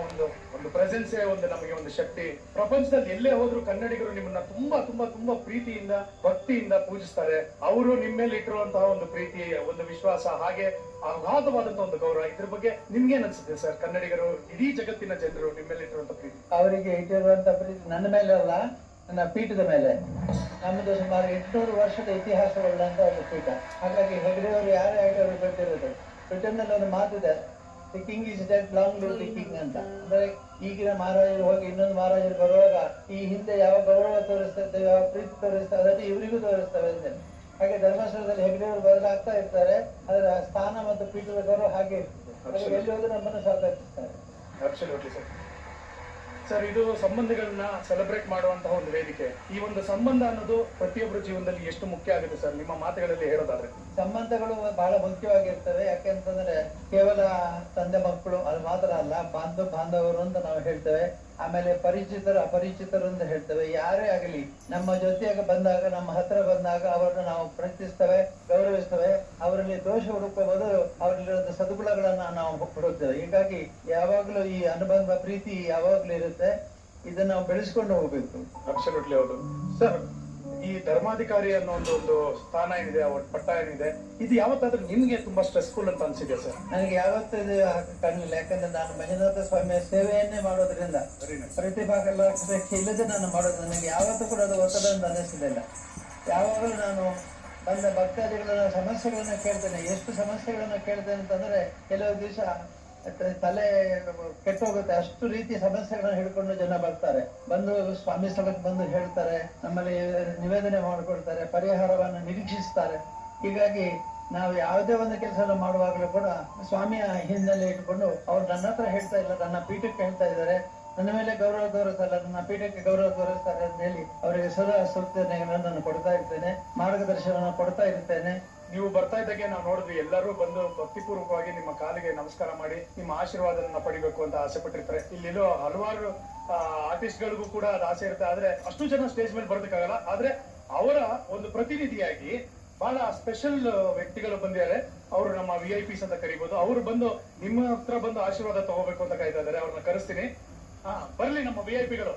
ಒಂದು ಒಂದು ಪ್ರೆಸೆನ್ಸೇ ಒಂದು ನಮಗೆ ಒಂದು ಶಕ್ತಿ. ಪ್ರಪಂಚದಲ್ಲಿ ಎಲ್ಲೇ ಹೋದ್ರು ಕನ್ನಡಿಗರು ನಿಮ್ಮನ್ನ ತುಂಬಾ ತುಂಬಾ ತುಂಬಾ ಪ್ರೀತಿಯಿಂದ ಭಕ್ತಿಯಿಂದ ಪೂಜಿಸ್ತಾರೆ. ಅವರು ನಿಮ್ಮ ಮೇಲೆ ಇಟ್ಟಿರುವಂತಹ ಒಂದು ಪ್ರೀತಿ, ಒಂದು ವಿಶ್ವಾಸ, ಹಾಗೆ ಅಗಾಧವಾದಂತಹ ಒಂದು ಗೌರವ. ಇದ್ರ ಬಗ್ಗೆ ನಿಮ್ಗೇನ್ ಅನ್ಸುತ್ತೆ ಸರ್? ಕನ್ನಡಿಗರು, ಇಡೀ ಜಗತ್ತಿನ ಜನರು ನಿಮ್ಮ ಮೇಲೆ ಇಟ್ಟಿರುವಂತಹ ಪ್ರೀತಿ. ಅವರಿಗೆ ಇಟ್ಟಿರುವಂತ ಪ್ರೀತಿ ನನ್ನ ಮೇಲೆ ಅಲ್ಲ, ನನ್ನ ಪೀಠದ ಮೇಲೆ. ನಮ್ಮದು ಸುಮಾರು 800 ವರ್ಷದ ಇತಿಹಾಸವುಳ್ಳಂತ ಒಂದು ಪೀಠ. ಹಾಗಾಗಿ ಹೆಗ್ಡೆಯವರು ಯಾರೇ ಆಗಿ ಅವರು ಗೊತ್ತಿರೋದು. ಬ್ರಿಟನ್ನಲ್ಲಿ ಒಂದು ಮಾತಿದೆ, the king is dead, long live the king ಅಂತ. ಅಂದ್ರೆ ಈಗಿನ ಮಹಾರಾಜರು ಹೋಗಿ ಇನ್ನೊಂದು ಮಹಾರಾಜರು ಬರುವಾಗ ಈ ಹಿಂದೆ ಯಾವ ಗೌರವ ತೋರಿಸ್ತಾ ಇದ್ದೇವೆ, ಯಾವ ಪ್ರೀತಿ ತೋರಿಸ್ತಾ ಅದನ್ನು ಇವರಿಗೂ ತೋರಿಸ್ತವೆ ಅಂತ. ಹಾಗೆ ಧರ್ಮಸ್ಥಳದಲ್ಲಿ ಹೆಗ್ಡೆಯವರು ಬದಲಾಗ್ತಾ ಇರ್ತಾರೆ, ಅದರ ಸ್ಥಾನ ಮತ್ತು ಪೀಠದ ಗೌರವ ಹಾಗೆ ಇರ್ತದೆ. ಎಲ್ಲಿ ಹೋದ್ರು ನಮ್ಮನ್ನು ಸ್ವಾಗತಿಸ್ತಾರೆ. Absolutely sir. ಸರ್, ಇದು ಸಂಬಂಧಗಳನ್ನ ಸೆಲೆಬ್ರೇಟ್ ಮಾಡುವಂತಹ ಒಂದು ವೇದಿಕೆ. ಈ ಒಂದು ಸಂಬಂಧ ಅನ್ನೋದು ಪ್ರತಿಯೊಬ್ಬರ ಜೀವನದಲ್ಲಿ ಎಷ್ಟು ಮುಖ್ಯ ಆಗುತ್ತೆ ಸರ್, ನಿಮ್ಮ ಮಾತುಗಳಲ್ಲಿ ಹೇಳೋದಾದ್ರೆ? ಸಂಬಂಧಗಳು ಬಹಳ ಮುಖ್ಯವಾಗಿರ್ತವೆ. ಯಾಕೆಂತಂದ್ರೆ ಕೇವಲ ತಂದೆ ಮಕ್ಕಳು ಅದು ಮಾತ್ರ ಅಲ್ಲ, ಬಾಂಧವರು ಅಂತ ನಾವು ಹೇಳ್ತೇವೆ. ಆಮೇಲೆ ಪರಿಚಿತರು ಅಪರಿಚಿತರು ಅಂತ ಹೇಳ್ತೇವೆ. ಯಾರೇ ಆಗಲಿ ನಮ್ಮ ಜೊತೆಯಾಗ ಬಂದಾಗ, ನಮ್ಮ ಹತ್ರ ಬಂದಾಗ ಅವರನ್ನು ನಾವು ಪ್ರೀತಿಸ್ತೇವೆ, ಗೌರವಿಸ್ತೇವೆ. ಅವರಲ್ಲಿ ದೋಷ ಹುಡುಕುವ ಬದಲು ಅವರಲ್ಲಿರುವ ಸದ್ಗುಣಗಳನ್ನ ನಾವು ಹುಡುಕ್ತೇವೆ. ಹೀಗಾಗಿ ಯಾವಾಗ್ಲೂ ಈ ಅನುಬಂಧ ಪ್ರೀತಿ ಯಾವಾಗ್ಲೂ ಇರುತ್ತೆ. ಇದನ್ನ ನಾವು ಬೆಳೆಸ್ಕೊಂಡು ಹೋಗ್ಬೇಕು. ಅಬ್ಸಲ್ಯೂಟ್ಲಿ ಹೌದು ಸರ್. ಈ ಧರ್ಮಾಧಿಕಾರಿ ಅನ್ನೋ ಒಂದು ಸ್ಥಾನ ಏನಿದೆ, ಅವ್ರ ಪಟ್ಟ ಏನಿದೆ, ಇದು ಯಾವತ್ತಾದ್ರೂ ನಿಮ್ಗೆ ತುಂಬಾ ಸ್ಟ್ರೆಸ್ಫುಲ್ ಅಂತ ಅನ್ಸಿದೆ ಸರ್? ನನಗೆ ಯಾವತ್ತೂ ಇದು ಕಾಣಲಿಲ್ಲ. ಯಾಕಂದ್ರೆ ನಾನು ಮಂಜುನಾಥ ಸ್ವಾಮಿಯ ಸೇವೆಯನ್ನೇ ಮಾಡೋದ್ರಿಂದ ಪ್ರತಿಭಾಗಲಾಕ್ಷ ಇಲ್ಲದೆ ನಾನು ಮಾಡೋದು. ನನಗೆ ಯಾವತ್ತೂ ಕೂಡ ಅದು ಒತ್ತಡ ಅಂತ ಅನ್ನಿಸಲಿಲ್ಲ. ಯಾವಾಗಲೂ ನಾನು ಬಂದ ಭಕ್ತಾದಿಗಳ ಸಮಸ್ಯೆಗಳನ್ನ ಕೇಳ್ತೇನೆ. ಎಷ್ಟು ಸಮಸ್ಯೆಗಳನ್ನ ಕೇಳ್ತೇನೆ ಅಂತಂದ್ರೆ ಕೆಲವು ದಿವಸ ತಲೆ ಕೆಟ್ಟೋಗುತ್ತೆ. ಅಷ್ಟು ರೀತಿ ಸಮಸ್ಯೆಗಳನ್ನ ಹಿಡ್ಕೊಂಡು ಜನ ಬರ್ತಾರೆ. ಬಂದು ಸ್ವಾಮಿ ಸ್ಥಳಕ್ಕೆ ಬಂದು ಹೇಳ್ತಾರೆ, ನಮ್ಮಲ್ಲಿ ನಿವೇದನೆ ಮಾಡಿಕೊಡ್ತಾರೆ, ಪರಿಹಾರವನ್ನು ನಿರೀಕ್ಷಿಸ್ತಾರೆ. ಹೀಗಾಗಿ ನಾವು ಯಾವುದೇ ಒಂದು ಕೆಲಸ ಮಾಡುವಾಗಲೂ ಕೂಡ ಸ್ವಾಮಿಯ ಹಿನ್ನೆಲೆ ಇಟ್ಕೊಂಡು ಅವ್ರು ನನ್ನ ಹತ್ರ ಹೇಳ್ತಾ ಇಲ್ಲ, ನನ್ನ ಪೀಠಕ್ಕೆ ಹೇಳ್ತಾ ಇದ್ದಾರೆ, ನನ್ನ ಮೇಲೆ ಗೌರವ ತೋರಿಸಲ್ಲ, ನನ್ನ ಪೀಠಕ್ಕೆ ಗೌರವ ತೋರಿಸ್ತಾರೆ ಅಂತ ಹೇಳಿ ಅವರಿಗೆ ಸದಾ ಸೂಚನೆಗಳನ್ನು ಕೊಡ್ತಾ ಇರ್ತೇನೆ, ಮಾರ್ಗದರ್ಶನ ಕೊಡ್ತಾ ಇರ್ತೇನೆ. ನೀವು ಬರ್ತಾ ಇದ್ದಾಗೆ ನಾವು ನೋಡಿದ್ವಿ, ಎಲ್ಲರೂ ಬಂದು ಭಕ್ತಿಪೂರ್ವಕವಾಗಿ ನಿಮ್ಮ ಕಾಲಿಗೆ ನಮಸ್ಕಾರ ಮಾಡಿ ನಿಮ್ಮ ಆಶೀರ್ವಾದನ ಪಡಿಬೇಕು ಅಂತ ಆಸೆ ಪಟ್ಟಿರ್ತಾರೆ. ಇಲ್ಲಿರೋ ಹಲವಾರು ಆರ್ಟಿಸ್ಟ್ ಗಳಿಗೂ ಕೂಡ ಅದು ಆಸೆ ಇರುತ್ತೆ. ಆದ್ರೆ ಅಷ್ಟು ಜನ ಸ್ಟೇಜ್ ಮೇಲೆ ಬರೋದಕ್ಕಾಗಲ್ಲ. ಆದ್ರೆ ಅವರ ಒಂದು ಪ್ರತಿನಿಧಿಯಾಗಿ ಬಹಳ ಸ್ಪೆಷಲ್ ವ್ಯಕ್ತಿಗಳು ಬಂದಿದ್ದಾರೆ. ಅವರು ನಮ್ಮ VIPs ಅಂತ ಕರಿಬಹುದು. ಅವರು ಬಂದು ನಿಮ್ಮ ಹತ್ರ ಬಂದು ಆಶೀರ್ವಾದ ತಗೋಬೇಕು ಅಂತ ಕಾಯ್ತಾ ಇದ್ದಾರೆ. ಅವ್ರನ್ನ ಕರೆಸ್ತೀನಿ. ಬರ್ಲಿ ನಮ್ಮ VIPಗಳು.